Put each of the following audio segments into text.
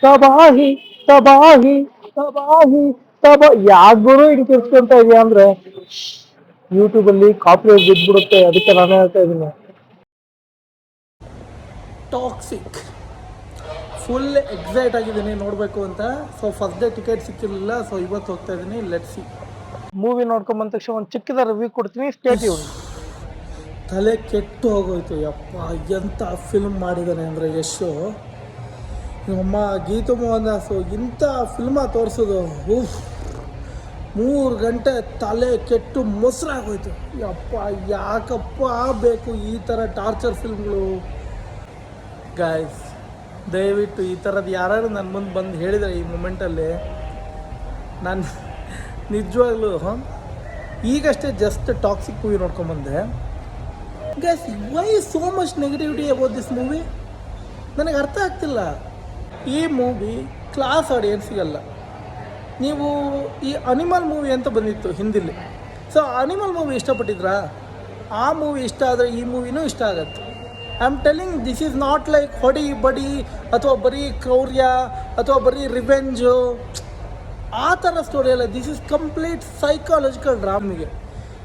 ತಬಾಹಿ ತಬಾಹಿ ತಬಾಹಿ ಯಾಕೆ ಗುರು ಹಿಂಗ್ ತಿರ್ಸ್ಕೊಂತ ಇದೆಯಾ ಅಂದ್ರೆ ಯೂಟ್ಯೂಬ್ ಅಲ್ಲಿ ಕಾಪಿ ಬಿದ್ದ್ಬಿಡುತ್ತೆ, ಅದಕ್ಕೆ ನಾನು ಹೇಳ್ತಾ ಇದ್ದೀನಿ. ಟಾಕ್ಸಿಕ್ ಫುಲ್ ಎಕ್ಸೈಟ್ ಆಗಿದ್ದೀನಿ ನೋಡಬೇಕು ಅಂತ. ಸೊ ಫಸ್ಟ್ ಡೇ ಟಿಕೆಟ್ ಸಿಕ್ಕಿರಲಿಲ್ಲ, ಸೊ ಇವತ್ತು ಹೋಗ್ತಾ ಇದ್ದೀನಿ. Let's see. ಮೂವಿ ನೋಡ್ಕೊಂಡ್ ಬಂದ ತಕ್ಷಣ ಒಂದು ಚಿಕ್ಕದ ರಿವ್ಯೂ ಕೊಡ್ತೀನಿ, ಸ್ಟೇ ಟ್ಯೂನ್. ತಲೆ ಕೆಟ್ಟು ಹೋಗೋಯ್ತು. ಯಪ್ಪ ಎಂಥ ಫಿಲ್ಮ್ ಮಾಡಿದ್ದಾನೆ ಅಂದರೆ ಯಶು. ನಮ್ಮಮ್ಮ ಗೀತು ಮೋಹನ್ ದಾಸು ಇಂಥ ಫಿಲ್ಮ ತೋರಿಸೋದು. 3 ಗಂಟೆ ತಲೆ ಕೆಟ್ಟು ಮೊಸರಾಗೋಯ್ತು. ಯಪ್ಪ ಯಾಕಪ್ಪ ಬೇಕು ಈ ಥರ ಟಾರ್ಚರ್ ಫಿಲ್ಮ್ಗಳು. ಗಾಯ್ಸ್ ದಯವಿಟ್ಟು ಈ ಥರದ್ದು ಯಾರು ನನ್ನ ಮುಂದೆ ಬಂದು ಹೇಳಿದರೆ ಈ ಮೂಮೆಂಟಲ್ಲಿ ನಾನು ನಿಜವಾಗ್ಲೂ ಈಗಷ್ಟೇ ಜಸ್ಟ್ ಟಾಕ್ಸಿಕ್ ಮೂವಿ ನೋಡ್ಕೊಂಬಂದೆ. Guys why so much negativity about this movie ನನಗೆ ಅರ್ಥ ಆಗ್ತಿಲ್ಲ. ಈ ಮೂವಿ ಕ್ಲಾಸ್ ಆಡಿಯನ್ಸಿಗಲ್ಲ. ನೀವು ಈ ಅನಿಮಲ್ ಮೂವಿ ಅಂತ ಬಂದಿತ್ತು ಹಿಂದಿಲಿ, ಸೊ ಅನಿಮಲ್ ಮೂವಿ ಇಷ್ಟಪಟ್ಟಿದ್ರಾ? ಆ ಮೂವಿ ಇಷ್ಟ ಆದರೆ ಈ ಮೂವಿನೂ ಇಷ್ಟ ಆಗತ್ತೆ. I am telling this is not like ಹೊಡಿ ಬಡಿ ಅಥವಾ ಬರೀ ಕ್ರೌರ್ಯ ಅಥವಾ ಬರೀ ರಿವೆಂಜು ಆ ಥರ ಸ್ಟೋರಿ ಅಲ್ಲ. ದಿಸ್ ಈಸ್ ಕಂಪ್ಲೀಟ್ ಸೈಕಾಲಜಿಕಲ್ ಡ್ರಾಮಿಗೆ.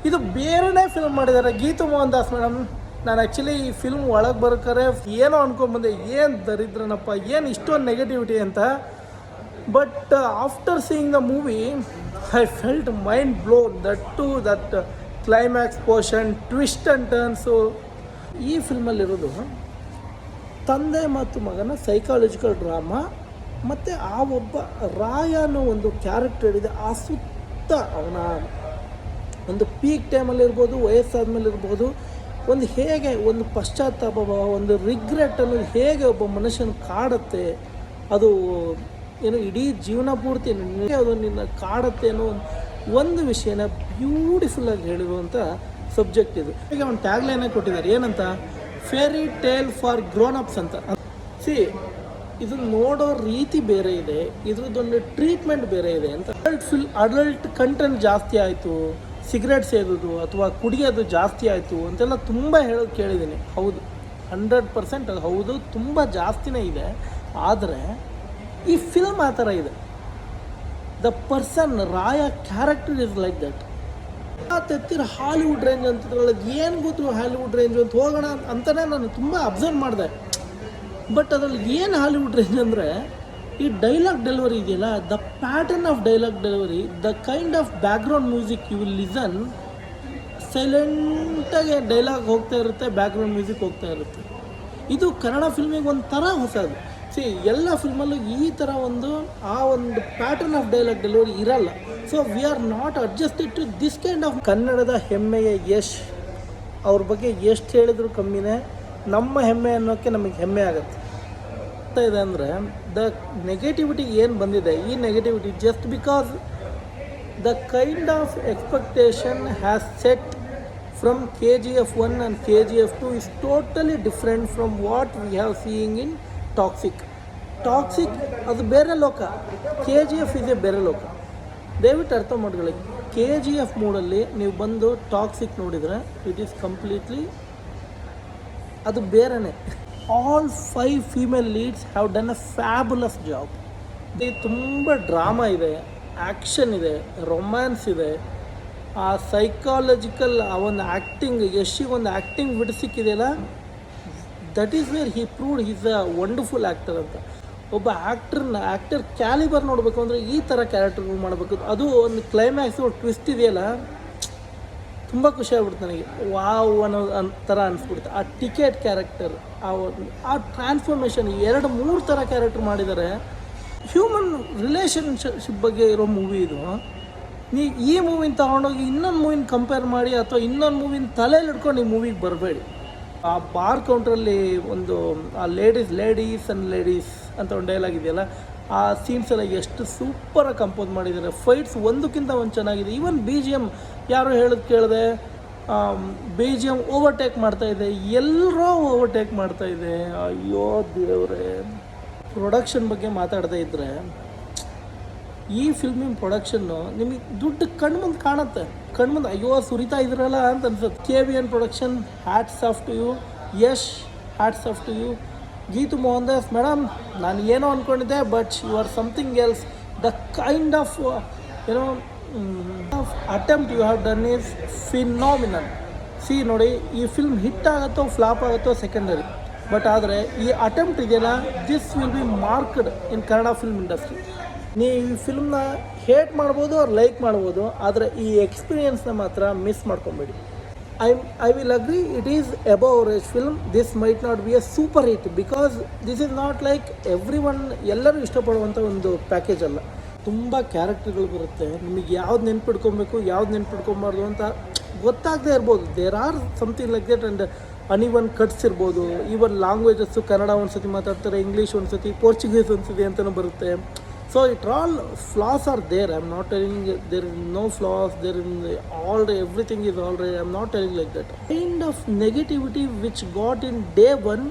ಇದು ಬೇರೆನೇ ಫಿಲ್ಮ್ ಮಾಡಿದ್ದಾರೆ ಗೀತು ಮೋಹನ್ ದಾಸ್ ಮೇಡಮ್. ನಾನು ಆ್ಯಕ್ಚುಲಿ ಈ ಫಿಲ್ಮ್ ಒಳಗೆ ಬರ್ಕರೆ ಏನೋ ಅನ್ಕೊಂಬಂದೆ, ಏನು ದರಿದ್ರನಪ್ಪ, ಏನು ಇಷ್ಟೊಂದು ನೆಗೆಟಿವಿಟಿ ಅಂತ. But after seeing the movie I felt mind blown. That climax portion, twist and turns. ಈ ಫಿಲ್ಮಲ್ಲಿರೋದು ತಂದೆ ಮತ್ತು ಮಗನ ಸೈಕಾಲಜಿಕಲ್ ಡ್ರಾಮಾ, ಮತ್ತು ಆ ಒಬ್ಬ ರಾಯ ಅನ್ನೋ ಒಂದು ಕ್ಯಾರೆಕ್ಟರ್ ಇದೆ. ಆ ಸುತ್ತ ಅವನ ಒಂದು ಪೀಕ್ ಟೈಮಲ್ಲಿರ್ಬೋದು, ವಯಸ್ಸಾದ್ಮೇಲೆ ಇರ್ಬೋದು, ಒಂದು ಹೇಗೆ ಒಂದು ಪಶ್ಚಾತ್ತಾಪ, ಒಂದು ರಿಗ್ರೆಟ್ ಅನ್ನೋದು ಹೇಗೆ ಒಬ್ಬ ಮನುಷ್ಯನ ಕಾಡುತ್ತೆ, ಅದು ಏನು ಇಡೀ ಜೀವನ ಪೂರ್ತಿ ಅದು ನಿನ್ನ ಕಾಡುತ್ತೆ ಅನ್ನೋ ಒಂದು ವಿಷಯನ ಬ್ಯೂಟಿಫುಲ್ಲಾಗಿ ಹೇಳಿರುವಂಥ ಸಬ್ಜೆಕ್ಟ್ ಇದು. ಈಗ ಒಂದು ಟ್ಯಾಗ್ಲೈನೇ ಕೊಟ್ಟಿದ್ದಾರೆ, ಏನಂತ, fairy tale for grown ups ಅಂತ. ಸಿ ಇದು ನೋಡೋ ರೀತಿ ಬೇರೆ ಇದೆ, ಇದ್ರದ್ದೊಂದು ಟ್ರೀಟ್ಮೆಂಟ್ ಬೇರೆ ಇದೆ ಅಂತ. ಅಡಲ್ಟ್ ಕಂಟೆಂಟ್ ಜಾಸ್ತಿ ಆಯಿತು, ಸಿಗರೇಟ್ ಸೇದೋದು ಅಥವಾ ಕುಡಿಯೋದು ಜಾಸ್ತಿ ಆಯಿತು ಅಂತೆಲ್ಲ ತುಂಬ ಹೇಳೋದು ಕೇಳಿದ್ದೀನಿ. ಹೌದು, 100% ಅದು ಹೌದು, ತುಂಬ ಜಾಸ್ತಿನೇ ಇದೆ. ಆದರೆ ಈ ಫಿಲ್ಮ್ ಆ ಥರ ಇದೆ. The person Raya character is like that. ತೆತ್ತಿರ ಹಾಲಿವುಡ್ ರೇಂಜ್ ಅಂತ ಏನು ಗೊತ್ತು, ಹಾಲಿವುಡ್ ರೇಂಜ್ ಅಂತ ಹೋಗೋಣ ಅಂತಲೇ ನಾನು ತುಂಬ ಅಬ್ಸರ್ವ್ ಮಾಡಿದೆ. ಬಟ್ ಅದರಲ್ಲಿ ಏನು ಹಾಲಿವುಡ್ ರೇಂಜ್ ಅಂದರೆ ಈ ಡೈಲಾಗ್ ಡೆಲಿವರಿ ಇದೆಯಲ್ಲ, the pattern of dialogue delivery, the kind of background music you will listen. ಸೈಲೆಂಟಾಗಿ ಡೈಲಾಗ್ ಹೋಗ್ತಾ ಇರುತ್ತೆ, ಬ್ಯಾಕ್ಗ್ರೌಂಡ್ ಮ್ಯೂಸಿಕ್ ಹೋಗ್ತಾ ಇರುತ್ತೆ. ಇದು ಕನ್ನಡ ಫಿಲ್ಮಿಗೆ ಒಂಥರ ಹೊಸದು. ಸಿ ಎಲ್ಲ ಫಿಲ್ಮಲ್ಲೂ ಈ ಥರ ಆ ಒಂದು ಪ್ಯಾಟರ್ನ್ ಆಫ್ ಡೈಲಾಗ್ ಡೆಲಿವರಿ ಇರಲ್ಲ. So we are not adjusted to this kind of. ಕನ್ನಡದ ಹೆಮ್ಮೆಯ ಯಶ್ ಅವ್ರ ಬಗ್ಗೆ ಎಷ್ಟು ಹೇಳಿದ್ರು ಕಮ್ಮಿನೇ. ನಮ್ಮ ಹೆಮ್ಮೆ ಅನ್ನೋಕ್ಕೆ ನಮಗೆ ಹೆಮ್ಮೆ ಆಗುತ್ತೆ. ಇದೆ ಅಂದರೆ ದ ನೆಗೆಟಿವಿಟಿ ಏನು ಬಂದಿದೆ, ಈ negativity just because the kind of expectation has set from KGF 1 and KGF 2 is totally different from what we have seeing in toxic ಅದು ಬೇರೆ ಲೋಕ, KGF ಇದೆ ಬೇರೆ ಲೋಕ. ದಯವಿಟ್ಟು ಅರ್ಥ ಮಾಡ್ಕೊಳ್ಳಿ. KGF ಮೂಡಲ್ಲಿ ನೀವು ಬಂದು ಟಾಕ್ಸಿಕ್ ನೋಡಿದರೆ ಇಟ್ ಈಸ್ ಕಂಪ್ಲೀಟ್ಲಿ ಅದು ಬೇರೆನೇ. All 5 female leads have done a fabulous job. ತುಂಬ ಡ್ರಾಮಾ ಇದೆ, ಆ್ಯಕ್ಷನ್ ಇದೆ, ರೊಮ್ಯಾನ್ಸ್ ಇದೆ, ಆ ಸೈಕಾಲಜಿಕಲ್ ಆ ಒಂದು ಆ್ಯಕ್ಟಿಂಗ್, ಯಶಿಗೆ ಒಂದು ಆ್ಯಕ್ಟಿಂಗ್ ಬಿಡಿಸಿಕ್ಕಿದೆಯಲ್ಲ, that is where he proved is a wonderful actor ಅಂತ. ಒಬ್ಬ ಆ್ಯಕ್ಟರ್ ಕ್ಯಾಲಿಬರ್ ನೋಡಬೇಕು ಅಂದರೆ ಈ ಥರ ಕ್ಯಾರೆಕ್ಟರ್ಗಳು ಮಾಡಬೇಕು. ಅದು ಒಂದು ಕ್ಲೈಮ್ಯಾಕ್ಸು ಟ್ವಿಸ್ಟ್ ಇದೆಯಲ್ಲ, ತುಂಬ ಖುಷಿ ಆಗ್ಬಿಡ್ತು ನನಗೆ. ವಾವ್ ಅನ್ನೋ ಥರ ಅನಿಸ್ಬಿಡ್ತು. ಆ ಟಿಕೆಟ್ ಕ್ಯಾರೆಕ್ಟರ್, ಆ ಟ್ರಾನ್ಸ್ಫಾರ್ಮೇಷನ್, 2-3 ಥರ ಕ್ಯಾರೆಕ್ಟರ್ ಮಾಡಿದ್ದಾರೆ. ಹ್ಯೂಮನ್ ರಿಲೇಷನ್ಶಿಪ್ ಬಗ್ಗೆ ಇರೋ ಮೂವಿ ಇದು. ನೀವು ಈ ಮೂವಿನ ತೊಗೊಂಡೋಗಿ ಇನ್ನೊಂದು ಮೂವಿನ ಕಂಪೇರ್ ಮಾಡಿ ಅಥವಾ ಇನ್ನೊಂದು ಮೂವಿನ ತಲೆಯಲ್ಲಿ ಹಿಡ್ಕೊಂಡು ಈ ಮೂವಿಗೆ ಬರಬೇಡಿ. ಆ ಬಾರ್ ಕೌಂಟ್ರಲ್ಲಿ ಒಂದು ಆ ಲೇಡೀಸ್ ಅಂತ ಒಂದು ಡೈಲಾಗ್ ಇದೆಯಲ್ಲ, ಆ ಸೀನ್ಸ್ ಎಲ್ಲ ಎಷ್ಟು ಸೂಪರಾಗಿ ಕಂಪೋಸ್ ಮಾಡಿದ್ದಾರೆ. ಫೈಟ್ಸ್ ಒಂದಕ್ಕಿಂತ ಒಂದು ಚೆನ್ನಾಗಿದೆ. ಈವನ್ BGM ಯಾರೋ ಹೇಳೋದು ಕೇಳಿದೆ, BGM ಓವರ್ಟೇಕ್ ಮಾಡ್ತಾಯಿದೆ, ಎಲ್ಲರೂ ಓವರ್ಟೇಕ್ ಮಾಡ್ತಾಯಿದೆ. ಅಯ್ಯೋ ದೇವರೇ. ಪ್ರೊಡಕ್ಷನ್ ಬಗ್ಗೆ ಮಾತಾಡ್ತಾ ಇದ್ದರೆ, ಈ ಫಿಲ್ಮಿನ ಪ್ರೊಡಕ್ಷನ್ನು ನಿಮಗೆ ದುಡ್ಡು ಕಣ್ಮುಂದೆ ಕಾಣುತ್ತೆ. ಕಣ್ಮುಂದೆ ಅಯ್ಯೋ ಸುರಿತಾ ಇದ್ರಲ್ಲ ಅಂತ ಅನ್ಸುತ್ತೆ. KVN production, hats off to you. Yash, hats off to you. Geetu Mohan Das madam, ನಾನು ಏನೋ ಅಂದ್ಕೊಂಡಿದ್ದೆ, but you are something else. The kind of ಏನೋ attempt you have done is phenomenal. See ನೋಡಿ, ಈ ಫಿಲ್ಮ್ ಹಿಟ್ ಆಗುತ್ತೋ ಫ್ಲಾಪ್ ಆಗುತ್ತೋ ಸೆಕೆಂಡರಿ, ಬಟ್ ಆದರೆ ಈ ಅಟೆಂಪ್ಟ್ ಇದೆಯಲ್ಲ, this will be marked in Kannada film industry. ನೀವು ಈ ಫಿಲ್ಮ್ನ ಹೇಟ್ ಮಾಡ್ಬೋದು ಅವ್ರು ಲೈಕ್ ಮಾಡ್ಬೋದು, ಆದರೆ ಈ ಎಕ್ಸ್ಪೀರಿಯೆನ್ಸ್ನ ಮಾತ್ರ miss ಮಾಡ್ಕೊಬೇಡಿ. I will agree it is above average film. This might not be a super hit because this is not like everyone ಎಲ್ಲರೂ ಇಷ್ಟಪಡುವಂಥ ಒಂದು ಪ್ಯಾಕೇಜ್ ಅಲ್ಲ. ತುಂಬ ಕ್ಯಾರೆಕ್ಟರ್ಗಳು ಬರುತ್ತೆ, ನಿಮಗೆ ಯಾವ್ದು ನೆನ್ಪಿಡ್ಕೊಬೇಕು ಯಾವ್ದು ನೆನ್ಪಿಡ್ಕೊಬಾರ್ದು ಅಂತ ಗೊತ್ತಾಗದೇ ಇರ್ಬೋದು. There are something like that. And anyone cuts ಇರ್ಬೋದು. ಈವನ್ ಲ್ಯಾಂಗ್ವೇಜಸ್ಸು ಕನ್ನಡ ಒಂದು ಸತಿ ಮಾತಾಡ್ತಾರೆ, ಇಂಗ್ಲೀಷ್ ಒಂದು ಸತಿ, ಪೋರ್ಚುಗೀಸ್ ಒಂದು ಸತಿ ಅಂತಲೂ ಬರುತ್ತೆ. So it all flaws are there. I'm not telling there is no flaws. There is everything is all right. I'm not telling like that. Kind of negativity which got in day one,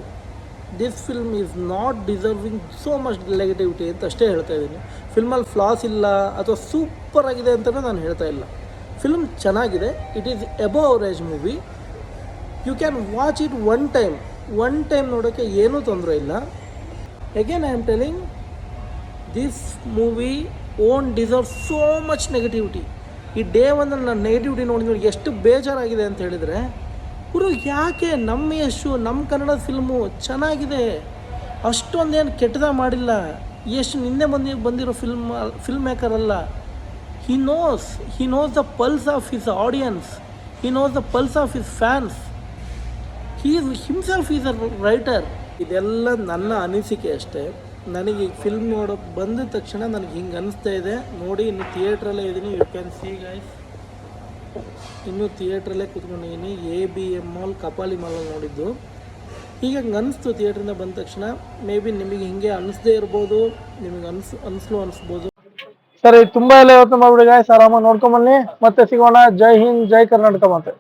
this film is not deserving so much negativity ಅಂತ ಅಷ್ಟೇ ಹೇಳ್ತಾ ಇದ್ದೀನಿ. ಫಿಲ್ಮಲ್ಲಿ flaws ಇಲ್ಲ ಅಥವಾ super ಆಗಿದೆ ಅಂತಲೂ ನಾನು ಹೇಳ್ತಾ ಇಲ್ಲ. ಫಿಲ್ಮ್ ಚೆನ್ನಾಗಿದೆ. It is above average movie. You can watch it one time ನೋಡೋಕ್ಕೆ ಏನೂ ತೊಂದರೆ ಇಲ್ಲ. Again I am telling, this movie won't deserve so much negativity. ಈ ಡೇ ಒಂದಲ್ಲಿ ನಾನು ನೆಗೆಟಿವಿಟಿ ನೋಡಿ ಎಷ್ಟು ಬೇಜಾರಾಗಿದೆ ಅಂತ ಹೇಳಿದರೆ, ಗುರು ಯಾಕೆ ನಮ್ಮ ಯಶು ನಮ್ಮ ಕನ್ನಡ ಫಿಲ್ಮು ಚೆನ್ನಾಗಿದೆ, ಅಷ್ಟೊಂದೇನು ಕೆಟ್ಟದಾಗ ಮಾಡಿಲ್ಲ. ಎಷ್ಟು ನಿನ್ನೆ ಬಂದಿರೋ ಫಿಲ್ಮ್ ಮೇಕರ್ ಅಲ್ಲ. He knows the pulse of his audience, he knows the pulse of his fans. He himself is a writer. ಇದೆಲ್ಲ ನನ್ನ ಅನಿಸಿಕೆ ಅಷ್ಟೇ. ನನಗೆ ಈ ಫಿಲ್ಮ್ ನೋಡೋಕೆ ಬಂದ ತಕ್ಷಣ ನನಗೆ ಹಿಂಗೆ ಅನಿಸ್ತಾ ಇದೆ. ನೋಡಿ, ಇನ್ನು ಥಿಯೇಟ್ರಲ್ಲೇ ಇದ್ದೀನಿ. ಯು ಕ್ಯಾನ್ ಸಿ ಗೈಸ್, ಇನ್ನೂ ಥಿಯೇಟ್ರಲ್ಲೇ ಕೂತ್ಕೊಂಡಿದ್ದೀನಿ. ABM ಮಾಲ್, ಕಪಾಲಿ ಮಾಲಲ್ಲಿ ನೋಡಿದ್ದು. ಈಗ ಹಂಗೆ ಅನಿಸ್ತು ಥಿಯೇಟ್ರಿಂದ ಬಂದ ತಕ್ಷಣ. ಮೇ ಬಿ ನಿಮಗೆ ಹಿಂಗೆ ಅನಿಸ್ದೇ ಇರ್ಬೋದು, ನಿಮಗೆ ಅನಿಸ್ಬೋದು. ಸರಿ, ತುಂಬ ಎಲ್ಲ ಇವತ್ತು ಮಾಡ್ಬಿಡಿ ಗಾಯ್ಸ್. ಆರಾಮಾಗಿ ನೋಡ್ಕೊಂಬನ್ನಿ, ಮತ್ತೆ ಸಿಗೋಣ. ಜೈ ಹಿಂದ್, ಜೈ ಕರ್ನಾಟಕ. ಮತ್ತೆ